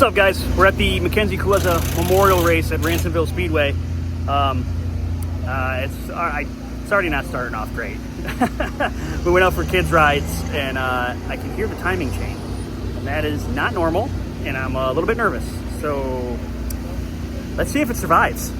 What's up, guys? We're at the Mackenzie Kulesza Memorial Race at Ransomville Speedway. It's already not starting off great. We went out for kids rides, and I can hear the timing chain, and that is not normal, and I'm a little bit nervous. So let's see if it survives.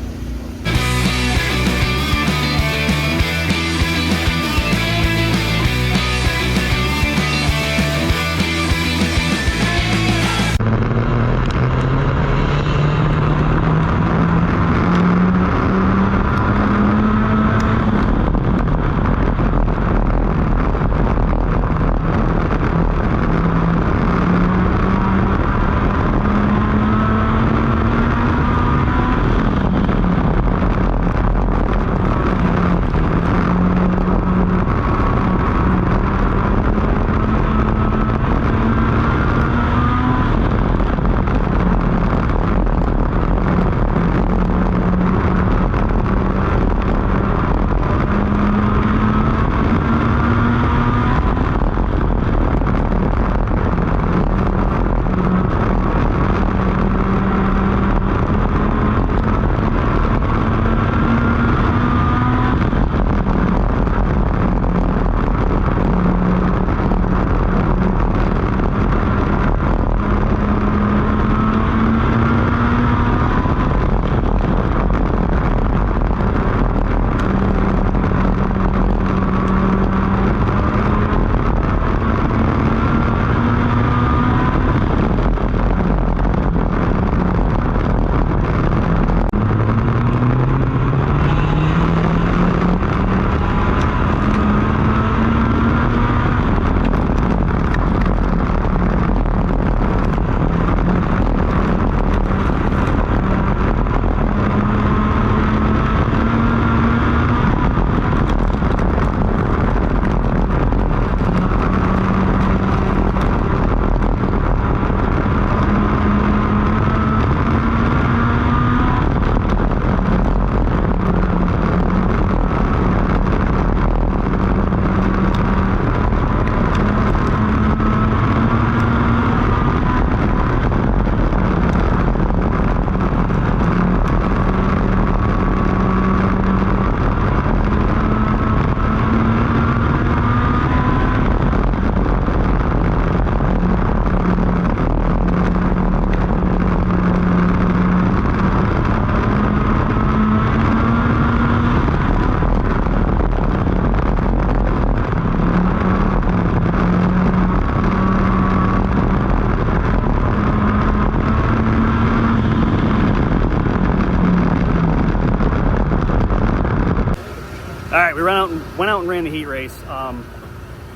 All right, we went out and ran the heat race.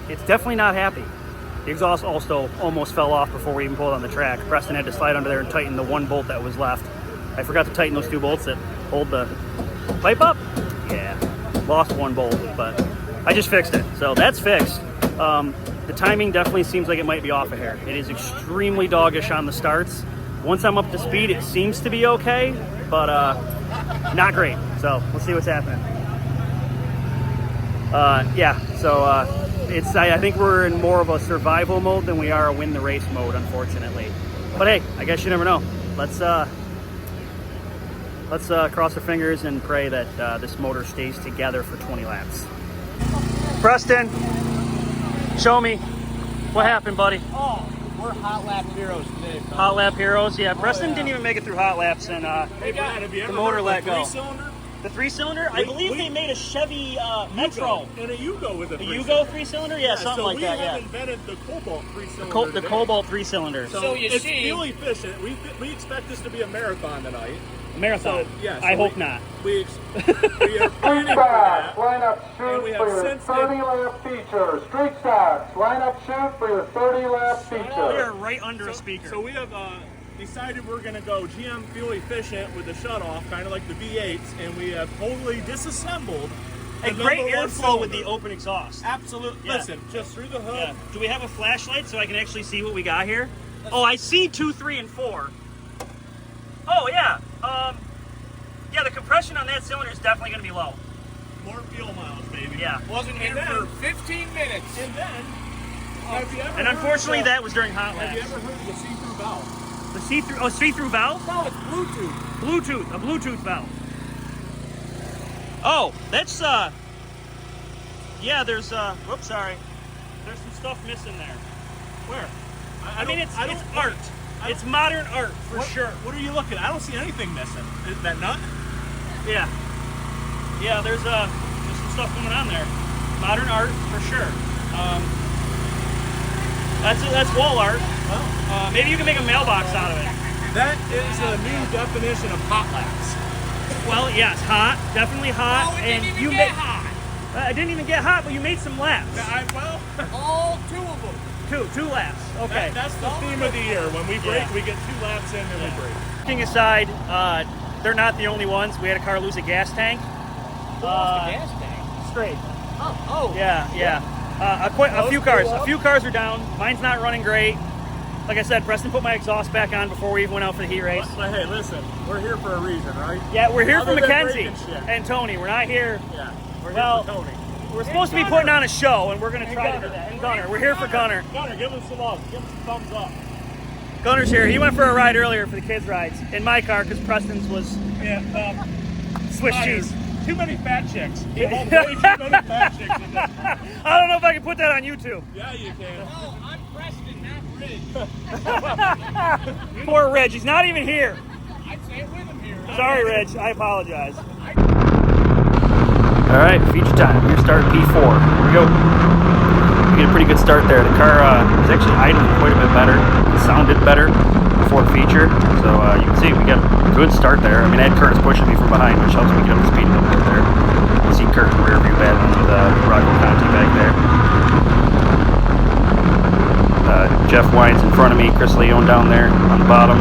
It's definitely not happy. The exhaust also almost fell off before we even pulled on the track. Preston had to slide under there and tighten the one bolt that was left. I forgot to tighten those two bolts that hold the pipe up. Yeah, lost one bolt, but I just fixed it. So that's fixed. The timing definitely seems like it might be off a hair. It is extremely doggish on the starts. Once I'm up to speed, it seems to be okay, but not great. So we'll see what's happening. I think we're in more of a survival mode than we are a win the race mode, unfortunately. But hey, I guess you never know. Let's cross our fingers and pray that this motor stays together for 20 laps. Preston, show me what happened, buddy. Oh, we're hot lap heroes today. Fellas. Hot lap heroes, yeah. Preston didn't even make it through hot laps, and the motor let go. The three-cylinder? I believe they made a Chevy Metro. And a Yugo with a three-cylinder. A Yugo three-cylinder? Yeah, something like that, yeah. So we have invented the Cobalt three-cylinder The Cobalt three-cylinder. So it's fuel efficient. We expect this to be A marathon tonight. marathon? So, yeah, I hope not. We are planning for that. Line up shoot for your 30-lap feature. Street stocks. Line up shoot for your 30-lap feature. We are right under a speaker. So we have decided we're going to go GM fuel efficient with the shutoff, kind of like the V8s, and we have totally disassembled a great airflow with the open exhaust. Absolutely. Yeah. Listen, just through the hood. Yeah. Do we have a flashlight so I can actually see what we got here? Oh, I see 2, 3, and 4. Oh, yeah. Yeah, the compression on that cylinder is definitely going to be low. More fuel miles, baby. Yeah. Wasn't here for 15 minutes. And then, and unfortunately, that was during hot laps. Have you ever heard of the see-through valve? The see-through valve? No, it's Bluetooth. A Bluetooth valve. Oh, that's, yeah, there's, whoops, sorry. There's some stuff missing there. Where? I mean, it's art. It's modern art, for sure. What are you looking at? I don't see anything missing. Is that nut? Yeah. Yeah, there's some stuff going on there. Modern art, for sure. That's wall art. Oh. Maybe you can make a mailbox out of it. That is a new definition of hot laps. Well, yes, hot, definitely hot. Oh, it and didn't you even get hot. I didn't even get hot, but you made some laps. Well, All 2 of them. Two laps. Okay. that's the theme of the year. When we break, we get 2 laps in and we break. Looking aside, they're not the only ones. We had a car lose a gas tank. Gas tank. Straight. Oh. Yeah. A few cars are down. Mine's not running great. Like I said, Preston put my exhaust back on before we even went out for the heat race. But hey, listen, we're here for a reason, right? Yeah, we're here Other for than Mackenzie breaking shit. and Tony. We're not here. Yeah, we're Well, here for Tony. We're supposed to be putting on a show, and we're going to try to do that. And Gunner. We're here for Gunner. Gunner, give him some love. Give him some thumbs up. Gunner's here. He went for a ride earlier for the kids' rides in my car because Preston's was Yeah, Swiss cheese. Too many fat chicks. He hauled way too many fat chicks in this. I don't know if I can put that on YouTube. Yeah, you can. No, I'm Preston, not Ridge. Poor Reg. He's not even here. I'd say it with him here. Sorry, Reg. I apologize. All right, feature time. We're gonna start P4. Here we go. We get a pretty good start there. The car was actually idling quite a bit better. It sounded better before the feature. So you can see we got a good start there. I mean, I had Curtis pushing me from behind, which helps me get up to speed a little bit there. You see Kurt in the rear view battling with Rocco Conti back there. Jeff Wines in front of me. Chris Leone down there on the bottom.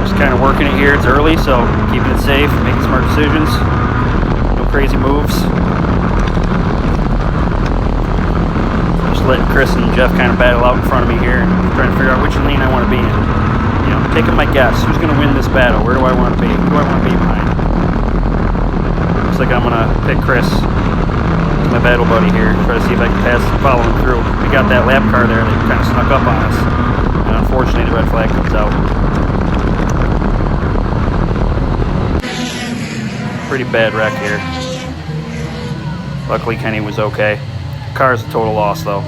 Just kind of working it here. It's early, so keeping it safe, making smart decisions. Crazy moves. Just letting Chris and Jeff kind of battle out in front of me here and trying to figure out which lane I want to be in. You know, taking my guess. Who's going to win this battle? Where do I want to be? Who do I want to be behind? Looks like I'm going to pick Chris as my battle buddy here. Try to see if I can pass and follow him through. We got that lap car there that kind of snuck up on us. And unfortunately the red flag comes out. Pretty bad wreck here. Luckily Kenny was okay. Car's a total loss though.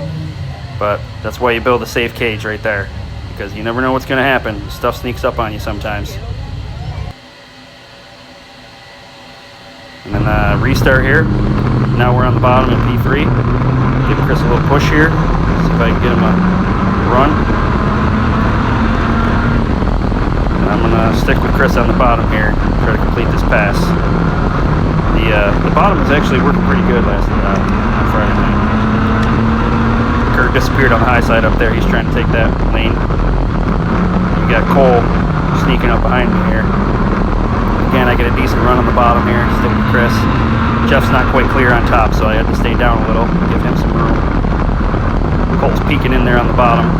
But that's why you build a safe cage right there. Because you never know what's going to happen. Stuff sneaks up on you sometimes. And then restart here. Now we're on the bottom in P3. Give Chris a little push here. See if I can get him a run. And I'm going to stick with Chris on the bottom here. Try to complete this pass. The bottom is actually working pretty good on Friday night. Kurt disappeared on the high side up there. He's trying to take that lane. We got Cole sneaking up behind me here. Again, I get a decent run on the bottom here. Stick with Chris. Jeff's not quite clear on top, so I had to stay down a little, give him some room. Cole's peeking in there on the bottom.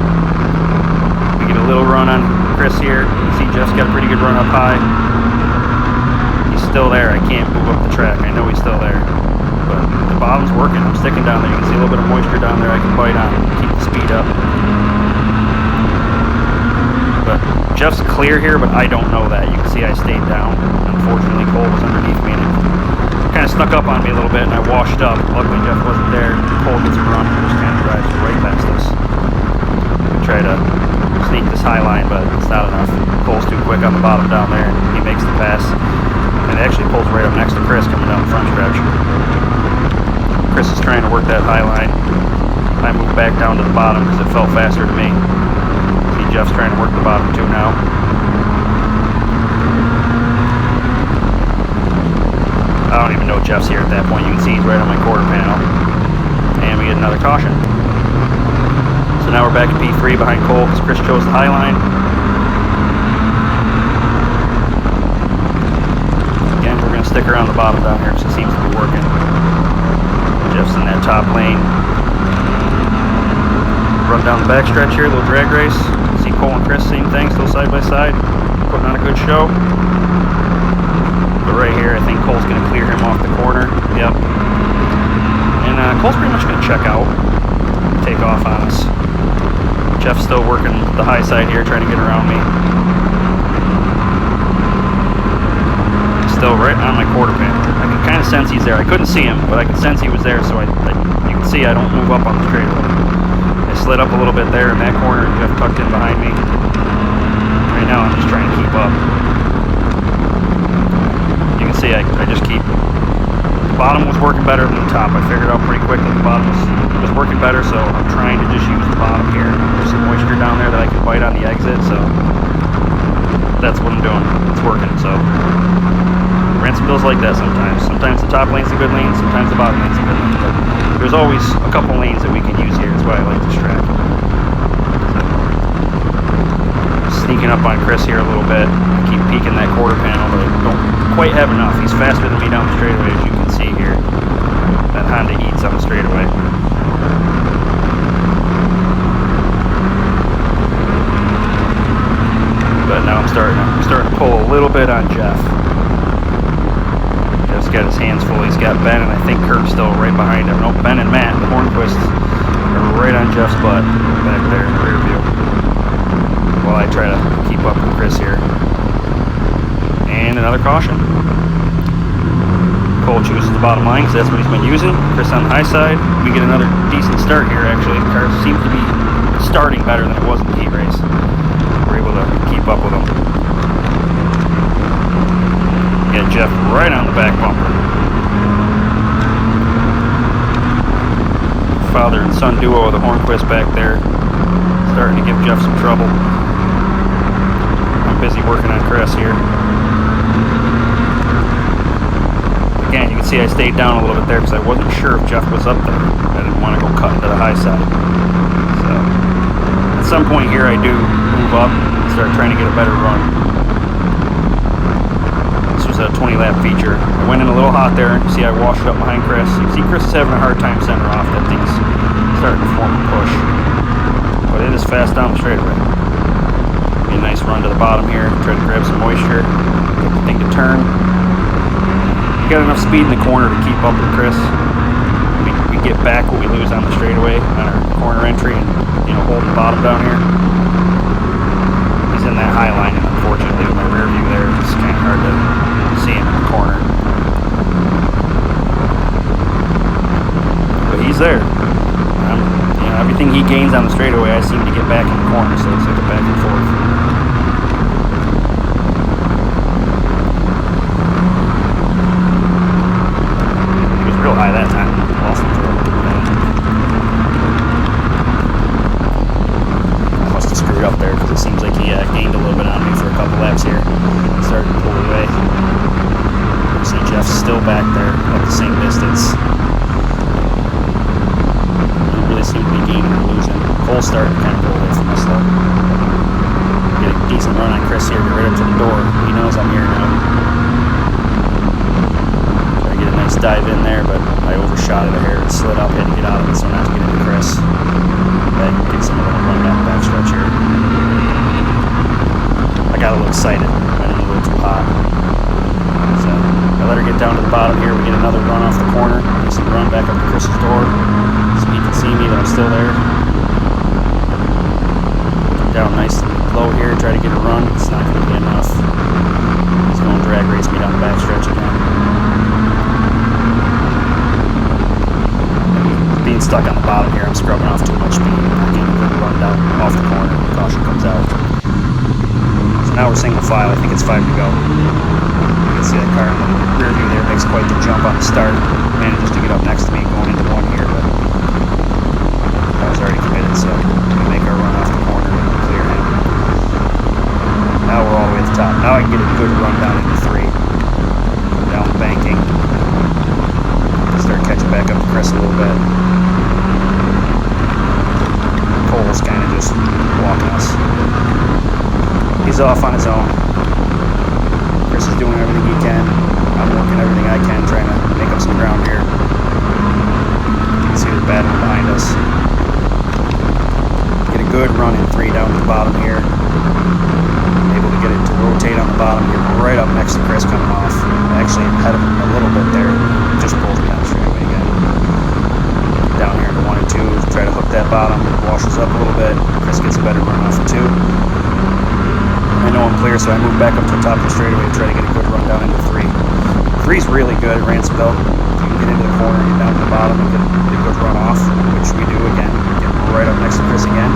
We get a little run on Chris here. You see Jeff's got a pretty good run up high. Still there. I can't move up the track. I know he's still there. But the bottom's working. I'm sticking down there. You can see a little bit of moisture down there I can bite on and keep the speed up. But Jeff's clear here, but I don't know that. You can see I stayed down. Unfortunately, Cole was underneath me and it kind of snuck up on me a little bit and I washed up. Luckily, Jeff wasn't there. Cole gets a run and just kind of drives right past us. We try to sneak this high line, but it's not enough. Cole's too quick on the bottom down there and he makes the pass. And it actually pulls right up next to Chris coming down the front stretch. Chris is trying to work that high line. I move back down to the bottom because it felt faster to me. See Jeff's trying to work the bottom too now. I don't even know Jeff's here at that point. You can see he's right on my quarter panel. And we get another caution. So now we're back at P3 behind Cole because Chris chose the high line. Stick around the bottom down here because it seems to be working. Jeff's in that top lane. Run down the back stretch here, a little drag race. See Cole and Chris, same thing, still side by side. Putting on a good show. But right here, I think Cole's going to clear him off the corner. Yep. And Cole's pretty much going to check out. Take off on us. Which Jeff's still working the high side here, trying to get around me. Still right on my quarter panel. I can kind of sense he's there. I couldn't see him, but I could sense he was there, so you can see I don't move up on the straightaway. I slid up a little bit there in that corner, and Jeff tucked in behind me. Right now I'm just trying to keep up. You can see I just keep... The bottom was working better than the top. I figured out pretty quick that the bottom was working better, so I'm trying to just use the bottom here. There's some moisture down there that I can bite on the exit, so that's what I'm doing. It's working, so... Ransomville's like that sometimes. Sometimes the top lane's a good lane, sometimes the bottom lane's a good lane. But there's always a couple lanes that we can use here. That's why I like this track. So, sneaking up on Chris here a little bit. I keep peeking that quarter panel, but I don't quite have enough. He's faster than me down the straightaway, as you can see here. That Honda eats on the straightaway. But now I'm starting to pull a little bit on Jeff. Jeff's got his hands full. He's got Ben and I think Kurt's still right behind him. Nope, Ben and Matt, the Hornquists, are right on Jeff's butt back there in the rear view. While I try to keep up with Chris here. And another caution. Cole chooses the bottom line because that's what he's been using. Chris on the high side. We get another decent start here actually. The car seems to be starting better than it was in the heat race. We're able to keep up with him. Get Jeff right on the back bumper. Father and son duo of the Hornquist back there, starting to give Jeff some trouble. I'm busy working on Chris here. Again, you can see I stayed down a little bit there because I wasn't sure if Jeff was up there. I didn't want to go cut into the high side. So, at some point here I do move up and start trying to get a better run. A 20-lap feature. I went in a little hot there. You see I washed up behind Chris. You see Chris is having a hard time center off. That thing's starting to form a push. But it is fast down the straightaway. Be a nice run to the bottom here. Try to grab some moisture. Get the thing to turn. You got enough speed in the corner to keep up with Chris. We get back what we lose on the straightaway on our corner entry and hold the bottom down here. He's in that high line, and unfortunately with my rear view there, it's kind of hard to see him in the corner. But he's there. Everything he gains on the straightaway, I seem to get back in the corner, so it's like a back and forth. He was real high that time. Lost him for a minute. I must have screwed up there because it seems like he gained a little bit on me for a couple laps here. Started to pull away. You see Jeff's still back there at the same distance. Don't really seem to be gaining or losing. Cole's starting to kind of pull away from us though. Get a decent run on Chris here, get right up to the door. He knows I'm here now. Try to get a nice dive in there, but I overshot it a hair and slid up, had to get out of it so not to get into Chris. That gets him a little run down the backstretch here. I got a little excited. I went in a little too hot. So I let her get down to the bottom here. We get another run off the corner. Decent run back up to Chris's door. So he can see me that I'm still there. Down nice and low here. Try to get a run. It's not going to be enough. He's going to drag race me down the backstretch again. Being stuck on the bottom here, I'm scrubbing off too much speed. I'm getting a good run down off the corner. Caution comes out. So now we're single file. I think it's 5 to go. You can see that car in the rear view there makes quite the jump on the start. Manages to get up next to me going into one here, but I was already committed, so we make our run off the corner and clear him. Now we're all the way at the top. Now I can get a good run down into 3. Down the banking. Start catching back up to Chris a little bit. Cole's kind of just walking us. He's off on his own. Chris is doing everything he can. I'm working everything I can, trying to make up some ground here. You can see the bad one behind us. Get a good run in 3 down to the bottom here. Able to get it to rotate on the bottom here, right up next to Chris coming off. Actually ahead of him a little bit there. top of the straightaway to try to get a good run down into 3. 3's really good at Ransomville. If you can get into the corner, get down to the bottom, and get a good run off, which we do again. Get right up next to Chris again.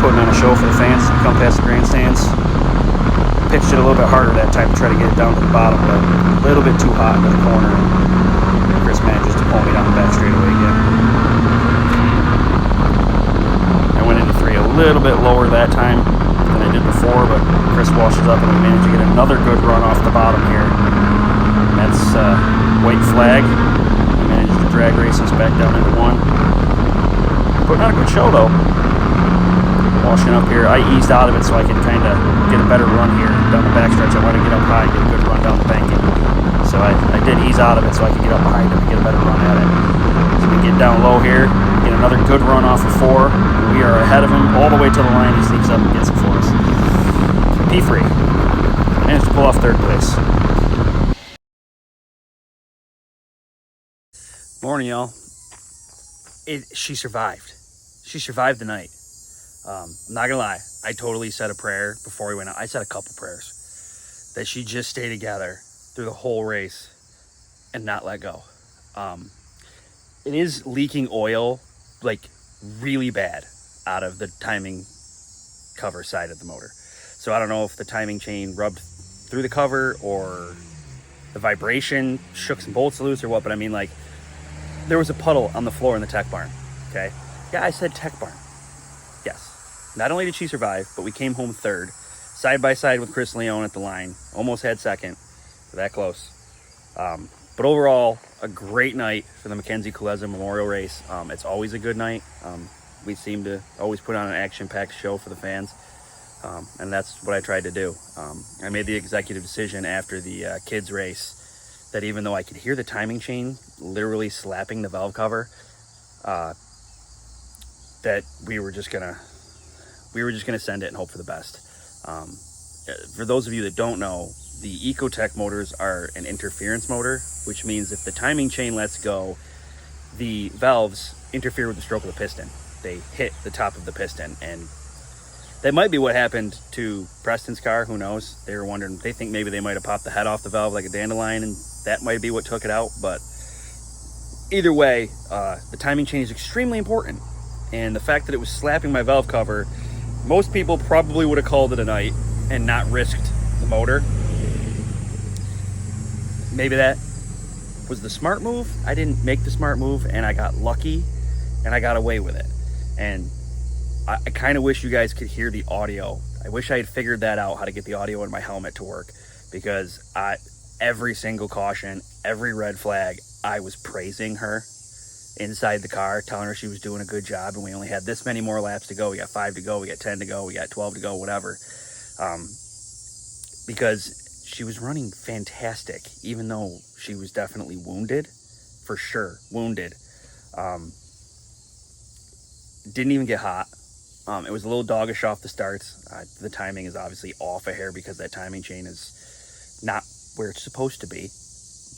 Putting on a show for the fans. Come past the grandstands. Pitched it a little bit harder that time to try to get it down to the bottom, but a little bit too hot into the corner. And Chris manages to pull me down the back straightaway again. I went into 3 a little bit lower that time than I did before, but Chris washes up and we managed to get another good run off the bottom here. And that's white flag. We managed to drag race us back down into 1. Putting on a good show though. Washing up here, I eased out of it so I could kind of get a better run here down the backstretch. I wanted to get up high and get a good run down the banking. So I did ease out of it so I could get up behind him and get a better run at it. So we get down low here, get another good run off of 4. We are ahead of him all the way to the line. He sneaks up and gets it for us. P3. Managed to pull off 3rd place. Morning, y'all. She survived. She survived the night. I'm not gonna lie, I totally said a prayer before we went out. I said a couple prayers that she just stay together through the whole race and not let go. It is leaking oil like really bad out of the timing cover side of the motor. So I don't know if the timing chain rubbed through the cover or the vibration shook some bolts loose or what, but I mean, like, there was a puddle on the floor in the tech barn. Okay, yeah, I said tech barn. Yes. Not only did she survive, but we came home 3rd, side by side with Chris Leone at the line. Almost had 2nd. That close. But overall, a great night for the Mackenzie Kulesza Memorial Race. It's always a good night. We seem to always put on an action-packed show for the fans. And that's what I tried to do. I made the executive decision after the kids race that even though I could hear the timing chain literally slapping the valve cover, that we were just gonna send it and hope for the best. For those of you that don't know, the Ecotech motors are an interference motor, which means if the timing chain lets go, the valves interfere with the stroke of the piston. They hit the top of the piston, and that might be what happened to Preston's car. Who knows? They were wondering, they think maybe they might have popped the head off the valve like a dandelion, and that might be what took it out. But either way, the timing chain is extremely important. And the fact that it was slapping my valve cover, most people probably would have called it a night and not risked the motor. Maybe that was the smart move. I didn't make the smart move, and I got lucky, and I got away with it. And I kind of wish you guys could hear the audio. I wish I had figured that out, how to get the audio in my helmet to work, because every single caution, every red flag, I was praising her inside the car, telling her she was doing a good job, and we only had this many more laps to go. We got 5 to go, we got 10 to go, we got 12 to go, whatever. Because she was running fantastic, even though she was definitely wounded, for sure, wounded. Didn't even get hot. It was a little doggish off the starts. The timing is obviously off a hair because that timing chain is not where it's supposed to be.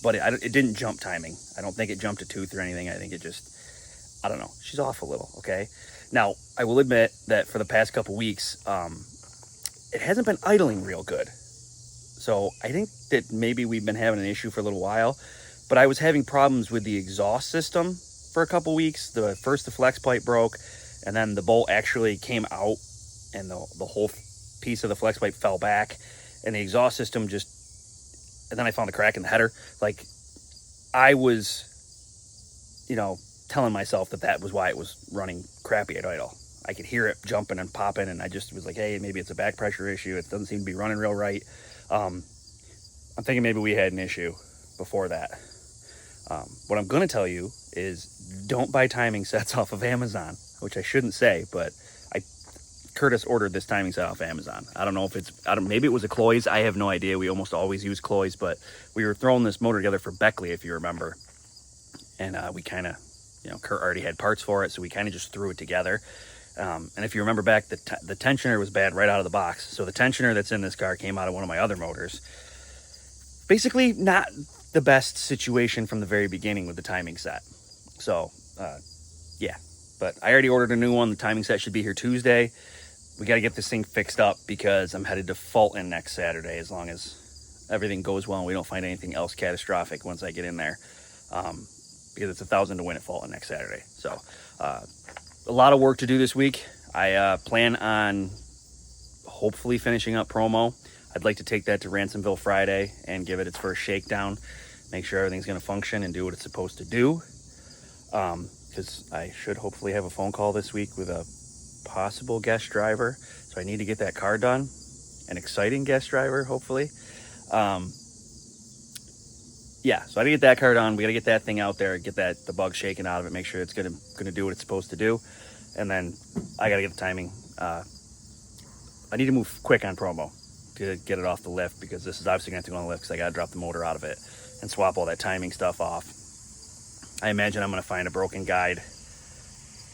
But it didn't jump timing. I don't think it jumped a tooth or anything. I think it just, I don't know. She's off a little, okay? Now, I will admit that for the past couple weeks, it hasn't been idling real good. So I think that maybe we've been having an issue for a little while. But I was having problems with the exhaust system for a couple weeks. First, the flex pipe broke, and then the bolt actually came out, and the whole piece of the flex pipe fell back, and the exhaust system just, and then I found a crack in the header. Like, I was, telling myself that was why it was running crappy at idle. I could hear it jumping and popping, and I just was like, hey, maybe it's a back pressure issue. It doesn't seem to be running real right. I'm thinking maybe we had an issue before that. What I'm going to tell you is don't buy timing sets off of Amazon, which I shouldn't say, but Curtis ordered this timing set off Amazon. I don't know if maybe it was a Cloys. I have no idea. We almost always use Cloys, but we were throwing this motor together for Beckley, if you remember. And we kind of, Kurt already had parts for it, so we kind of just threw it together. And if you remember back, the tensioner was bad right out of the box. So the tensioner that's in this car came out of one of my other motors. Basically, not the best situation from the very beginning with the timing set. So, yeah. But I already ordered a new one. The timing set should be here Tuesday. We got to get this thing fixed up because I'm headed to Fulton next Saturday, as long as everything goes well and we don't find anything else catastrophic once I get in there, because it's 1,000 to win at Fulton next Saturday. So a lot of work to do this week. I plan on hopefully finishing up promo. I'd like to take that to Ransomville Friday and give it its first shakedown, make sure everything's going to function and do what it's supposed to do, because I should hopefully have a phone call this week with a possible guest driver. So I need to get that car done, an exciting guest driver, hopefully. Yeah, so I got to get that car done. We got to get that thing out there, get the bug shaken out of it, make sure it's going to do what it's supposed to do. And then I got to get the timing. I need to move quick on promo to get it off the lift, because this is obviously going to have to go on the lift because I got to drop the motor out of it and swap all that timing stuff off. I imagine I'm going to find a broken guide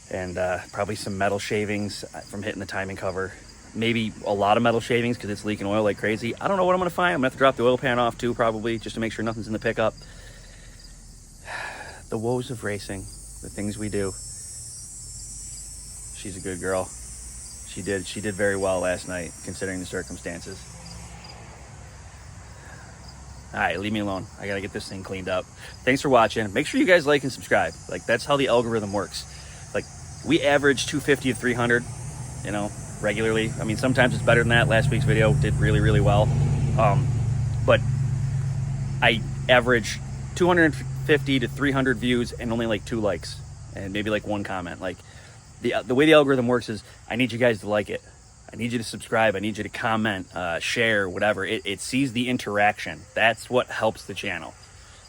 and probably some metal shavings from hitting the timing cover. Maybe a lot of metal shavings because it's leaking oil like crazy. I don't know what I'm going to find. I'm going to have to drop the oil pan off too, probably, just to make sure nothing's in the pickup. The woes of racing, the things we do. She's a good girl. She did very well last night, considering the circumstances. All right, leave me alone. I got to get this thing cleaned up. Thanks for watching. Make sure you guys like and subscribe. Like, that's how the algorithm works. Like, we average 250 to 300, regularly. I mean, sometimes it's better than that. Last week's video did really, really well. But I average 250 to 300 views and only like 2 likes and maybe like 1 comment. Like, the way the algorithm works is I need you guys to like it. I need you to subscribe. I need you to comment, share, whatever. It sees the interaction. That's what helps the channel.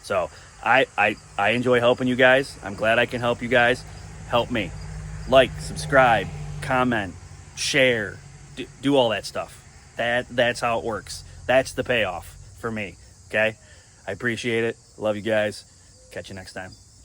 So I enjoy helping you guys. I'm glad I can help you guys. Help me. Like, subscribe, comment, share, do all that stuff. That's how it works. That's the payoff for me. Okay? I appreciate it. Love you guys. Catch you next time.